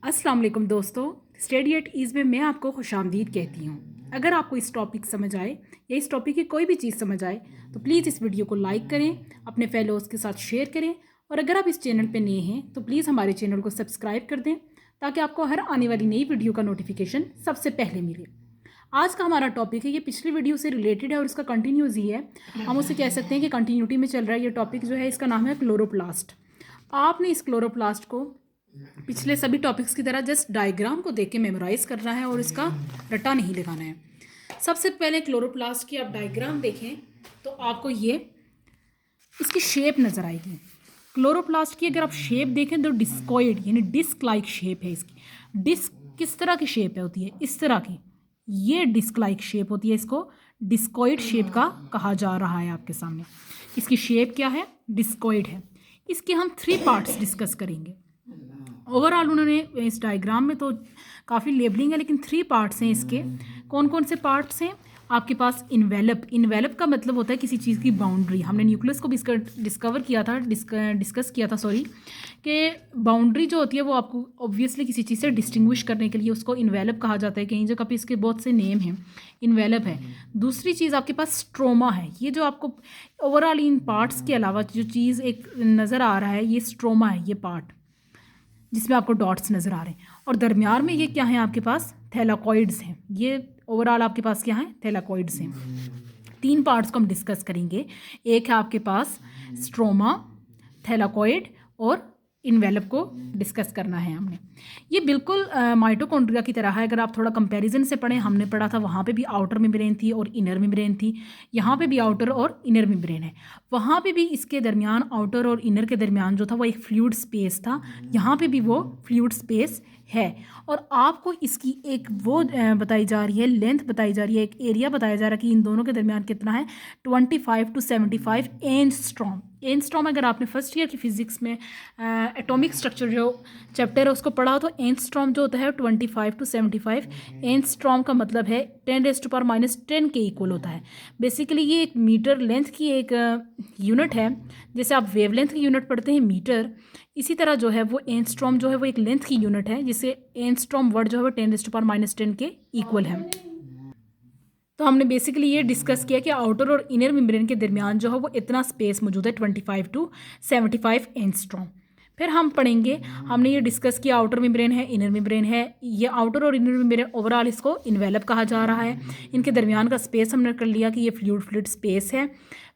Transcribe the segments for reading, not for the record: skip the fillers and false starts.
अस्सलाम वालेकुम दोस्तों। स्टडी एट ईज़ में मैं आपको खुशामदीद कहती हूँ। अगर आपको इस टॉपिक समझ आए या इस टॉपिक की कोई भी चीज़ समझ आए तो प्लीज़ इस वीडियो को लाइक करें, अपने फेलोज़ के साथ शेयर करें और अगर आप इस चैनल पे नए हैं तो प्लीज़ हमारे चैनल को सब्सक्राइब कर दें ताकि आपको हर आने वाली नई वीडियो का नोटिफिकेशन सबसे पहले मिले। आज का हमारा टॉपिक है, ये पिछली वीडियो से रिलेटेड है और इसका कंटिन्यूस ही है। हम उसे कह सकते हैं कि कंटिन्यूटी में चल रहा है। ये टॉपिक जो है इसका नाम है क्लोरोप्लास्ट। आपने इस क्लोरोप्लास्ट को पिछले सभी टॉपिक्स की तरह जस्ट डायग्राम को देख के मेमोराइज करना है और इसका रट्टा नहीं लगाना है। सबसे पहले क्लोरोप्लास्ट की आप डायग्राम देखें तो आपको ये इसकी शेप नज़र आएगी। क्लोरोप्लास्ट की अगर आप शेप देखें तो डिस्कॉइड यानी डिस्क लाइक शेप है इसकी। डिस्क किस तरह की शेप होती है? इस तरह की, ये डिस्क लाइक शेप होती है। इसको डिस्कॉइड शेप का कहा जा रहा है। आपके सामने इसकी शेप क्या है? डिस्कॉइड है। इसके हम 3 पार्ट्स डिस्कस करेंगे। ओवरऑल उन्होंने इस डायग्राम में तो काफ़ी लेबलिंग है, लेकिन 3 पार्ट्स हैं इसके। कौन कौन से पार्ट्स हैं? आपके पास इन्वेलप का मतलब होता है किसी चीज़ की बाउंड्री। हमने न्यूक्लियस को भी डिस्कस किया था कि बाउंड्री जो होती है वो आपको ऑब्वियसली किसी चीज़ से डिस्टिंग्विश करने के लिए उसको इन्वेलप कहा जाता है। कहीं जगह पे इसके बहुत से नेम हैं, इन्वेलप है। दूसरी चीज़ आपके पास स्ट्रोमा है। ये जो आपको ओवरऑल इन पार्ट्स के अलावा जो चीज़ एक नज़र आ रहा है, ये स्ट्रोमा है, ये पार्ट जिसमें आपको डॉट्स नज़र आ रहे हैं। और दरमियान में ये क्या है? आपके पास थैलाकॉइड्स हैं। ये ओवरऑल आपके पास क्या है? थैलाकॉइड्स हैं। 3 पार्ट्स को हम डिस्कस करेंगे। एक है आपके पास स्ट्रोमा, थैलाकॉइड और इन्वेलप को डिस्कस करना है हमने। ये बिल्कुल माइटोकॉन्ड्रिया की तरह है। अगर आप थोड़ा कंपैरिजन से पढ़ें, हमने पढ़ा था वहाँ पे भी आउटर मेम्ब्रेन थी और इनर मेम्ब्रेन थी। यहाँ पे भी आउटर और इनर मेम्ब्रेन है। वहाँ पे भी इसके दरमियान, आउटर और इनर के दरमियान जो था वो एक फ्लूइड स्पेस था। यहाँ पे भी वो फ्लूइड स्पेस है। और आपको इसकी एक वो बताई जा रही है, लेंथ बताई जा रही है, एक एरिया बताया जा रहा है कि इन दोनों के दरमियान कितना है, 25 to 75 एंगस्ट्रॉम। एंगस्ट्रॉम अगर आपने फर्स्ट ईयर की फिजिक्स में एटॉमिक स्ट्रक्चर जो चैप्टर है उसको पढ़ा हो तो एंगस्ट्रॉम जो होता है 25 to 75 एंगस्ट्रॉम का मतलब है 10⁻⁻10 के इक्वल होता है। बेसिकली ये एक मीटर लेंथ की एक यूनिट है। जैसे आप वेवलेंथ की यूनिट पढ़ते हैं मीटर, इसी तरह जो है वो एंगस्ट्रॉम जो है वो एक लेंथ की यूनिट है, जिससे एंगस्ट्रॉम वर्ड जो है वो 10⁻⁻10 के इक्वल है। तो हमने बेसिकली ये डिस्कस किया कि आउटर और इनर मेम्ब्रेन के दरमियान जो है वो इतना स्पेस मौजूद है 25 to 75 एंगस्ट्रॉम। फिर हम पढ़ेंगे, हमने ये डिस्कस किया आउटर मेम्ब्रेन है, इनर मेम्ब्रेन है। ये आउटर और इनर मेम्ब्रेन ओवरऑल इसको इन्वेलप कहा जा रहा है। इनके दरमियान का स्पेस हमने कर लिया कि ये फ्लूइड स्पेस है।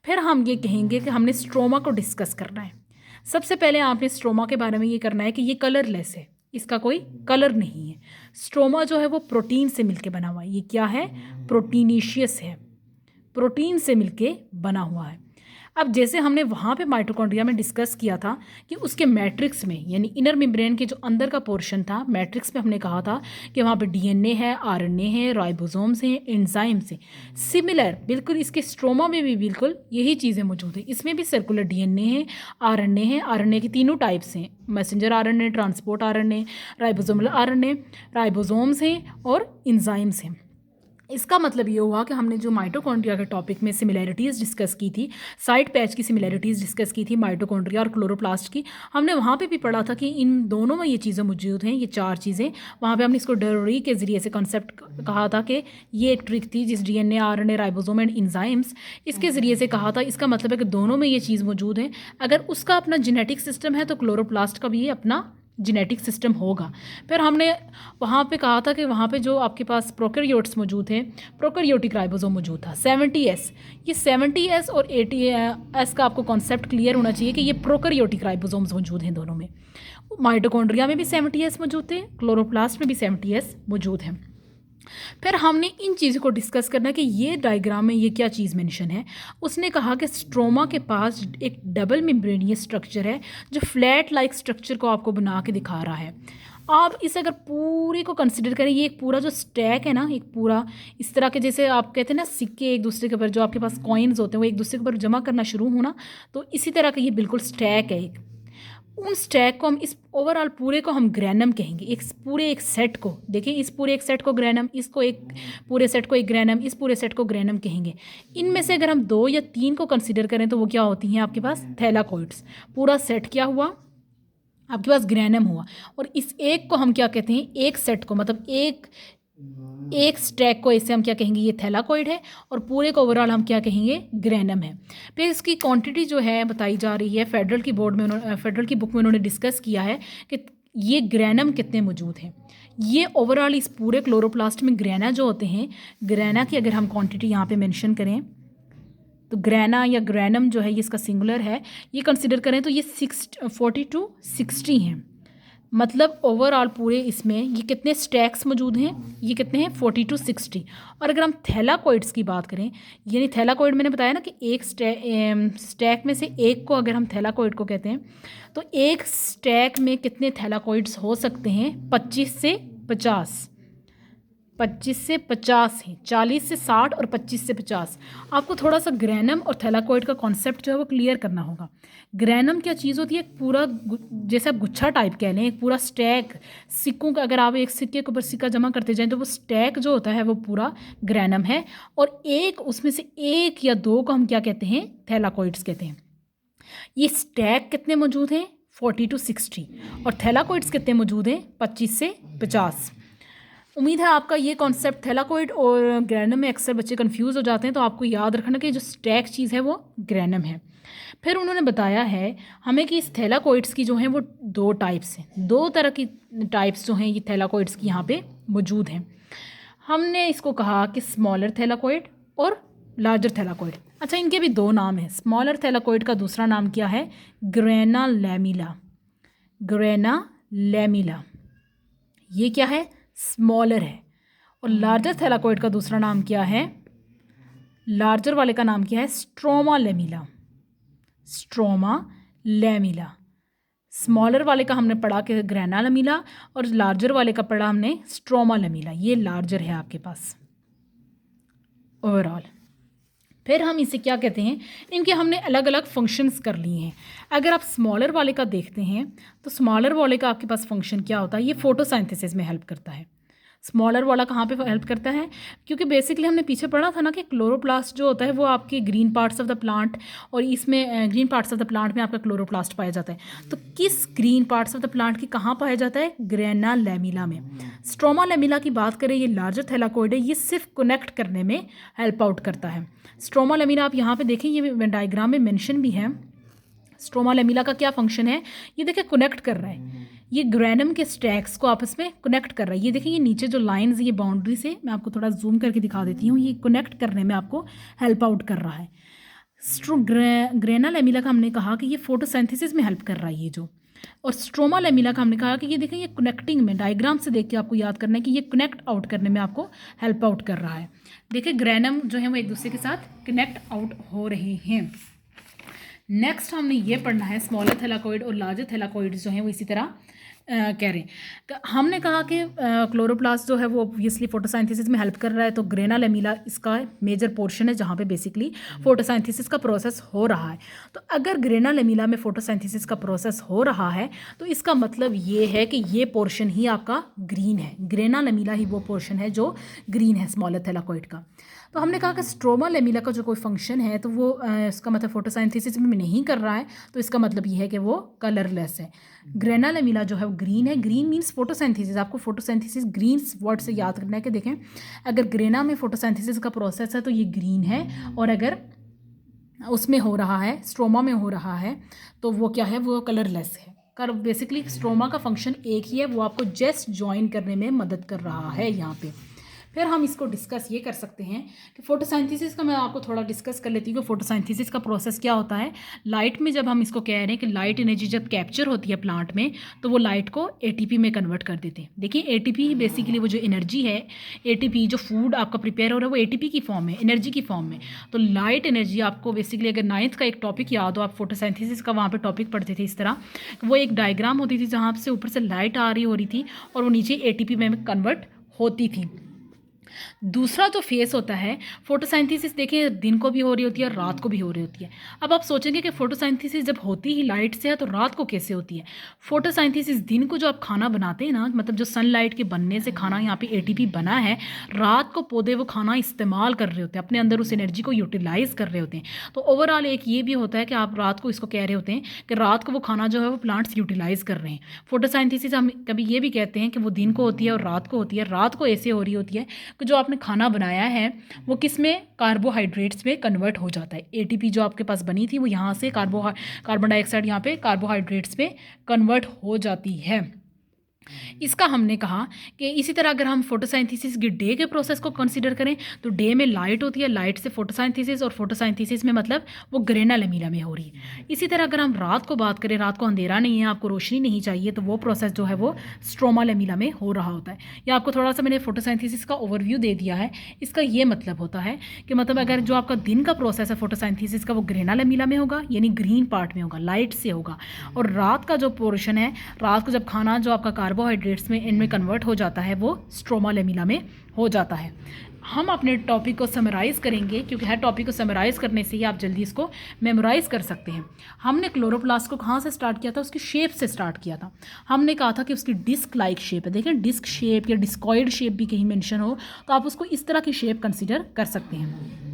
फिर हम ये कहेंगे कि हमने स्ट्रोमा को डिस्कस करना है। सबसे पहले आपने स्ट्रोमा के बारे में ये करना है कि ये कलरलेस है, इसका कोई कलर नहीं है। स्ट्रोमा जो है वो प्रोटीन से मिलके बना हुआ है। ये क्या है? प्रोटीनीशियस है, प्रोटीन से मिलके बना हुआ है। अब जैसे हमने वहाँ पे माइटोकॉन्ड्रिया में डिस्कस किया था कि उसके मैट्रिक्स में यानी इनर मेम्ब्रेन के जो अंदर का पोर्शन था, मैट्रिक्स में हमने कहा था कि वहाँ पे डीएनए है, आरएनए है, राइबोसोम्स हैं, एंजाइम्स हैं। सिमिलर बिल्कुल इसके स्ट्रोमा में भी बिल्कुल यही चीज़ें मौजूद हैं। इसमें भी सर्कुलर डीएनए है, आरएनए है। आरएनए की 3 टाइप्स हैं, messenger RNA, transport RNA, ribosomal RNA. Ribosomes हैं और एंजाइम्स हैं। इसका मतलब ये हुआ कि हमने जो माइटोकॉन्ड्रिया के टॉपिक में सिमिलैरिटीज़ डिस्कस की थी, साइड पैच की सिमिलैरिटीज़ डिस्कस की थी माइटोकॉन्ड्रिया और क्लोरोप्लास्ट की, हमने वहाँ पे भी पढ़ा था कि इन दोनों में ये चीज़ें मौजूद हैं, ये 4 चीज़ें। वहाँ पे हमने इसको डरोरी के ज़रिए से कॉन्सेप्ट कहा था कि ये एक ट्रिक थी जिस DNA, RNA, ribosome and enzymes, इसके ज़रिए से कहा था। इसका मतलब है कि दोनों में ये चीज़ मौजूद है। अगर उसका अपना जेनेटिक सिस्टम है तो क्लोरोप्लास्ट का भी ये अपना जेनेटिक सिस्टम होगा। फिर हमने वहाँ पे कहा था कि वहाँ पे जो आपके पास प्रोकैरियोट्स मौजूद थे, प्रोकैरियोटिक राइबोसोम मौजूद था 70S। ये 70S और 80S का आपको कॉन्सेप्ट क्लियर होना चाहिए कि ये प्रोकैरियोटिक राइबोसोम्स मौजूद हैं दोनों में। माइटोकॉन्ड्रिया में भी 70S मौजूद थे, क्लोरोप्लास्ट में भी 70S मौजूद हैं। फिर हमने इन चीज़ों को डिस्कस करना कि ये डायग्राम में ये क्या चीज़ मेंशन है। उसने कहा कि स्ट्रोमा के पास एक डबल मेम्ब्रेनियस स्ट्रक्चर है जो फ्लैट लाइक स्ट्रक्चर को आपको बना के दिखा रहा है। आप इस अगर पूरे को कंसिडर करें, ये एक पूरा जो स्टैक है ना, एक पूरा इस तरह के, जैसे आप कहते हैं ना सिक्के एक दूसरे के ऊपर, जो आपके पास कॉइन्स होते हैं वो एक दूसरे के ऊपर जमा करना शुरू होना, तो इसी तरह का ये बिल्कुल स्टैक है एक। उन स्टैक को हम, इस ओवरऑल पूरे को हम ग्रैनम कहेंगे। एक सेट को देखिए, इस पूरे एक सेट को ग्रैनम, इसको एक पूरे सेट को एक ग्रैनम, इस पूरे सेट को ग्रैनम कहेंगे। इनमें से अगर हम 2 या 3 को कंसीडर करें तो वो क्या होती हैं आपके पास? थैलाकॉइड्स। पूरा सेट क्या हुआ? आपके पास ग्रेनम हुआ, और इस एक को हम क्या कहते हैं, एक सेट को, मतलब एक एक स्टैक को, इसे हम क्या कहेंगे, ये थैलाकोइड है, और पूरे को ओवरऑल हम क्या कहेंगे, ग्रेनम है। फिर इसकी क्वांटिटी जो है बताई जा रही है, फेडरल की बोर्ड में फेडरल की बुक में उन्होंने डिस्कस किया है कि ये ग्रेनम कितने मौजूद हैं। ये ओवरऑल इस पूरे क्लोरोप्लास्ट में ग्रेना जो होते हैं, ग्रेना की अगर हम क्वांटिटी यहाँ पे मेंशन करें तो ग्रेना या ग्रेनम जो है ये इसका सिंगुलर है, ये कंसिडर करें तो ये 40 to 60 हैं। मतलब ओवरऑल पूरे इसमें ये कितने स्टैक्स मौजूद हैं, ये कितने हैं, 40 to 60। और अगर हम थैलाकोइड्स की बात करें, यानी थैलाकोइड मैंने बताया ना कि एक स्टैक में से एक को अगर हम थैलाकोइड को कहते हैं, तो एक स्टैक में कितने थैलाकोइड्स हो सकते हैं, 25 से 50। 25 से 50 हैं, 40 से 60 और 25 से 50। आपको थोड़ा सा ग्रेनम और थैलाकोइड का कॉन्सेप्ट जो है वो क्लियर करना होगा। ग्रेनम क्या चीज़ होती है, एक पूरा जैसे आप गुच्छा टाइप कह लें, एक पूरा स्टैक सिक्कों का, अगर आप एक सिक्के के ऊपर सिक्का जमा करते जाएं तो वो स्टैक जो होता है वो पूरा ग्रेनम है, और एक उसमें से एक या दो को हम क्या कहते हैं, थैलाकोइड्स कहते हैं। ये स्टैक कितने मौजूद हैं, 40 to 60, और थैलाकोइड्स कितने मौजूद हैं, 25 से 50। उम्मीद है आपका ये कॉन्सेप्ट, थैलाकोइड और ग्रेनम में अक्सर बच्चे कंफ्यूज हो जाते हैं, तो आपको याद रखना कि जो स्टैक चीज़ है वो ग्रेनम है। फिर उन्होंने बताया है हमें कि इस थैलाकोइड्स की जो हैं वो दो टाइप्स हैं, दो तरह की टाइप्स जो हैं ये थैलाकोइड्स की यहाँ पे मौजूद हैं। हमने इसको कहा कि स्मॉलर थैलाकोइड और लार्जर थैलाकोइड। अच्छा, इनके भी दो नाम हैं। स्मॉलर थैलाकोइड का दूसरा नाम क्या है, ग्रेना लैमिला। ग्रेना लैमिला ये क्या है, स्मॉलर है। और लार्जर थैलाकोइड का दूसरा नाम क्या है, लार्जर वाले का नाम क्या है, stroma lamella. Stroma lamella. Smaller वाले का हमने पढ़ा कि ग्रेना लेमिला, और लार्जर वाले का पढ़ा हमने स्ट्रोमा लेमिला। ये लार्जर है आपके पास ओवरऑल। फिर हम इसे क्या कहते हैं, इनके हमने अलग अलग फंक्शंस कर लिए हैं। अगर आप स्मॉलर वाले का देखते हैं तो स्मॉलर वाले का आपके पास फंक्शन क्या होता है, ये फोटोसिंथेसिस में हेल्प करता है। स्मॉलर वाला कहाँ पे हेल्प करता है, क्योंकि बेसिकली हमने पीछे पढ़ा था ना कि क्लोरोप्लास्ट जो होता है वो आपके green parts of the plant, और इसमें green parts of the plant में आपका क्लोरोप्लास्ट पाया जाता है। तो किस green parts of the plant की कहाँ पाया जाता है, ग्रेना लैमिला में। स्ट्रोमा लैमिला की बात करें, ये लार्जर थैलाकोइड है, ये सिर्फ कनेक्ट करने में हेल्प आउट करता है। स्ट्रोमा लैमिला आप यहाँ पे देखें, ये डायग्राम में मेंशन भी है। स्ट्रोमा लैमिला का क्या फंक्शन है, ये देखिए कनेक्ट कर रहा है, ये ग्रेनम के स्टैक्स को आपस में कनेक्ट कर रहा है। ये देखिए, ये नीचे जो लाइंस, ये बाउंड्री से मैं आपको थोड़ा जूम करके दिखा देती हूँ, ये कनेक्ट करने में आपको हेल्प आउट कर रहा है। ग्रेना लैमिला का हमने कहा कि ये फोटोसिंथेसिस में हेल्प कर रहा है ये जो, और स्ट्रोमा लैमिला का हमने कहा कि ये देखें, ये कनेक्टिंग में, डायग्राम से देख के आपको याद करना है कि ये कनेक्ट आउट करने में आपको हेल्प आउट कर रहा है। देखिए ग्रेनम जो है वो एक दूसरे के साथ कनेक्ट आउट हो रहे हैं। नेक्स्ट हमने ये पढ़ना है, स्मॉलर थैलाकोइड और लार्जर थैलाकोइड जो हैं वो इसी तरह कह रहे हैं। हमने कहा कि क्लोरोप्लास्ट जो है वो ऑब्वियसली फोटोसिंथेसिस में हेल्प कर रहा है, तो ग्रेना लैमिला इसका मेजर पोर्शन है जहाँ पे बेसिकली फोटोसिंथेसिस का प्रोसेस हो रहा है। तो अगर ग्रेना लैमिला में फोटोसिंथेसिस का प्रोसेस हो रहा है तो इसका मतलब ये है कि ये पोर्शन ही आपका ग्रीन है। ग्रेना लैमिला ही वो पोर्शन है जो ग्रीन है स्मॉलर थैलाकोइड का। तो हमने कहा कि स्ट्रोमा लेमिला का जो कोई फंक्शन है तो वो इसका मतलब फोटोसिंथेसिस में नहीं कर रहा है, तो इसका मतलब ये है कि वो कलरलेस है। ग्रेना लेमिला जो है वो ग्रीन है। Green means photosynthesis. आपको फोटोसिंथेसिस ग्रीन वर्ड से याद करना है कि देखें, अगर ग्रेना में फोटोसिंथेसिस का प्रोसेस है तो ये ग्रीन है, और अगर उसमें हो रहा है, स्ट्रोमा में हो रहा है, तो वो क्या है, वो कलरलेस है। कर बेसिकली स्ट्रोमा का फंक्शन एक ही है, वो आपको जस्ट ज्वाइन करने में मदद कर रहा है यहाँ पे। फिर हम इसको डिस्कस ये कर सकते हैं कि फोटोसिंथेसिस का मैं आपको थोड़ा डिस्कस कर लेती हूँ कि फोटोसिंथेसिस का प्रोसेस क्या होता है। लाइट में जब हम इसको कह रहे हैं कि लाइट एनर्जी जब कैप्चर होती है प्लांट में, तो वो लाइट को एटीपी में कन्वर्ट कर देते हैं। देखिए एटीपी बेसिकली वो जो एनर्जी है, एटीपी जो फूड आपका प्रिपेयर हो रहा है वो एटीपी की फॉर्म में, एनर्जी की फॉर्म में। तो लाइट एनर्जी आपको बेसिकली, अगर 9th का एक टॉपिक याद हो, आप फोटोसिंथेसिस का वहाँ पर टॉपिक पढ़ते थे इस तरह, वो एक डायग्राम होती थी जहाँ से ऊपर से लाइट आ रही हो रही थी और वो नीचे एटीपी में कन्वर्ट होती थी। दूसरा जो फेस होता है फोटोसिंथेसिस, देखिए दिन को भी हो रही होती है और रात को भी हो रही होती है। अब आप सोचेंगे कि फोटोसिंथेसिस जब होती ही लाइट से है तो रात को कैसे होती है। फोटोसिंथेसिस दिन को जो आप खाना बनाते हैं ना, मतलब जो सनलाइट के बनने से खाना यहाँ पे एटीपी बना है, रात को पौधे वो खाना इस्तेमाल कर रहे होते हैं, अपने अंदर उस एनर्जी को यूटिलाइज कर रहे होते हैं। तो ओवरऑल एक ये भी होता है कि आप रात को इसको कह रहे होते हैं कि रात को वो खाना जो है वो प्लांट्स यूटिलाइज कर रहे हैं। फोटोसिंथेसिस हम कभी ये भी कहते हैं कि वो दिन को होती है और रात को होती है। रात को ऐसे हो रही होती है कि जो आपने खाना बनाया है वो किस में, कार्बोहाइड्रेट्स में कन्वर्ट हो जाता है। एटीपी जो आपके पास बनी थी वो यहाँ से कार्बन डाइऑक्साइड यहाँ पे कार्बोहाइड्रेट्स में कन्वर्ट हो जाती है। इसका हमने कहा कि इसी तरह अगर हम फोटोसिंथेसिस के डे के प्रोसेस को कंसीडर करें तो डे में लाइट होती है, लाइट से फोटोसिंथेसिस, और फोटोसिंथेसिस में मतलब वो ग्रेना लेमिना में हो रही है। इसी तरह अगर हम रात को बात करें, रात को अंधेरा नहीं है, आपको रोशनी नहीं चाहिए, तो वो प्रोसेस जो है वो स्ट्रोमा लेमिना में हो रहा होता है। या आपको थोड़ा सा मैंने फोटोसिंथेसिस का ओवरव्यू दे दिया है। इसका ये मतलब होता है कि मतलब अगर जो आपका दिन का प्रोसेस है फोटोसिंथेसिस का वो ग्रेना लेमिना में होगा, यानी ग्रीन पार्ट में होगा, लाइट से होगा, और रात का जो पोर्शन है, रात को जब खाना जो आपका कार्बोहाइड्रेट्स में इनमें कन्वर्ट हो जाता है वो स्ट्रोमा लेमिना में हो जाता है। हम अपने टॉपिक को समराइज़ करेंगे, क्योंकि हर टॉपिक को समराइज़ करने से ही आप जल्दी इसको मेमोराइज़ कर सकते हैं। हमने क्लोरोप्लास्ट को कहाँ से स्टार्ट किया था, उसकी शेप से स्टार्ट किया था। हमने कहा था कि उसकी डिस्क लाइक शेप है। देखें, डिस्क शेप या डिस्कॉइड शेप भी कहीं मेंशन हो तो आप उसको इस तरह की शेप कंसिडर कर सकते हैं।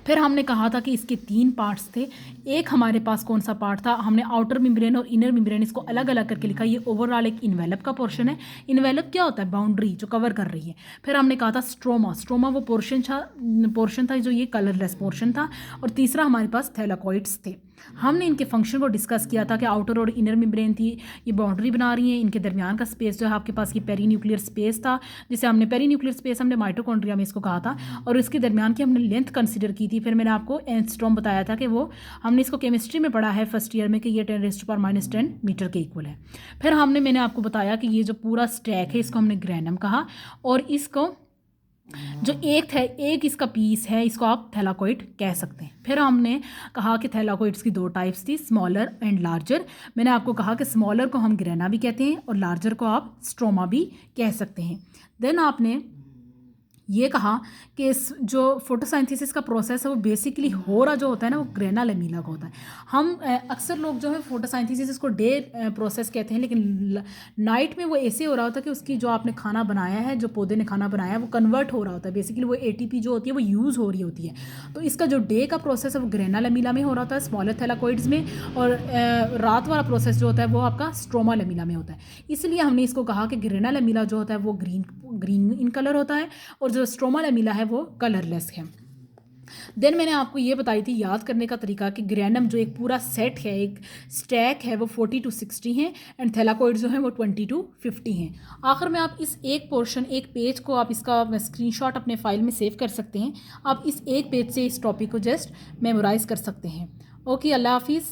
फिर हमने कहा था कि इसके 3 पार्ट्स थे। एक हमारे पास कौन सा पार्ट था, हमने आउटर मेम्ब्रेन और इनर मेम्ब्रेन इसको अलग अलग करके लिखा। ये ओवरऑल एक इन्वेलप का पोर्शन है। इन्वेलप क्या होता है, बाउंड्री जो कवर कर रही है। फिर हमने कहा था स्ट्रोमा, स्ट्रोमा वो पोर्शन था जो ये कलरलेस पोर्शन था। और तीसरा हमारे पास थैलाकोइड्स थे। हमने इनके फंक्शन को डिस्कस किया था कि आउटर और इनर मेम्ब्रेन थी, ये बाउंड्री बना रही हैं। इनके दरमियान का स्पेस जो है आपके पास ये पेरीन्यूक्लियर स्पेस था, जिसे हमने पेरीन्यूक्लियर स्पेस हमने माइटोकॉन्ड्रिया में इसको कहा था। और इसके दरमियान की हमने लेंथ कंसिडर की थी। फिर मैंने आपको एंगस्ट्रॉम बताया था कि वो हमने इसको केमिस्ट्री में पढ़ा है फर्स्ट ईयर में कि ये 10⁻⁻10 मीटर के इक्वल है। फिर मैंने आपको बताया कि ये जो पूरा स्टैक है इसको हमने ग्रेनम कहा, और इसको जो एक इसका पीस है इसको आप थैलाकोइड कह सकते हैं। फिर हमने कहा कि थैलाकोइड्स की 2 टाइप्स थी, स्मॉलर एंड लार्जर। मैंने आपको कहा कि स्मॉलर को हम ग्रेना भी कहते हैं और लार्जर को आप स्ट्रोमा भी कह सकते हैं। देन आपने ये कहा कि जो फोटोसिंथेसिस का प्रोसेस है वो बेसिकली हो रहा जो होता है ना वो ग्रेना लेमिना का होता है। हम अक्सर लोग जो है फोटोसिंथेसिस को डे प्रोसेस कहते हैं, लेकिन नाइट में वो ऐसे हो रहा होता है कि उसकी जो आपने खाना बनाया है, जो पौधे ने खाना बनाया है, वो कन्वर्ट हो रहा होता है। बेसिकली वो एटीपी जो होती है वो यूज़ हो रही होती है। तो इसका जो डे का प्रोसेस है वो ग्रेना लेमिना में हो रहा होता है, स्मॉलर थैलाकोइड्स में, और रात वाला प्रोसेस जो होता है वो आपका स्ट्रोमा लेमिना में होता है। इसलिए हमने इसको कहा कि ग्रेना लेमिना जो होता है वो ग्रीन इन कलर होता है, और जो स्ट्रोमा लेमिना है वो कलरलेस है। देन मैंने आपको ये बताई थी याद करने का तरीका कि ग्रेनम जो एक पूरा सेट है, एक स्टैक है, वो 40 to 60 हैं, एंड थैलाकोइड जो है वो 20 to 50 हैं। आखिर में आप इस एक पोर्शन, एक पेज को आप इसका स्क्रीनशॉट अपने फाइल में सेव कर सकते हैं। आप इस एक पेज से इस टॉपिक को जस्ट मेमोराइज कर सकते हैं। ओके, अल्लाह हाफिज़।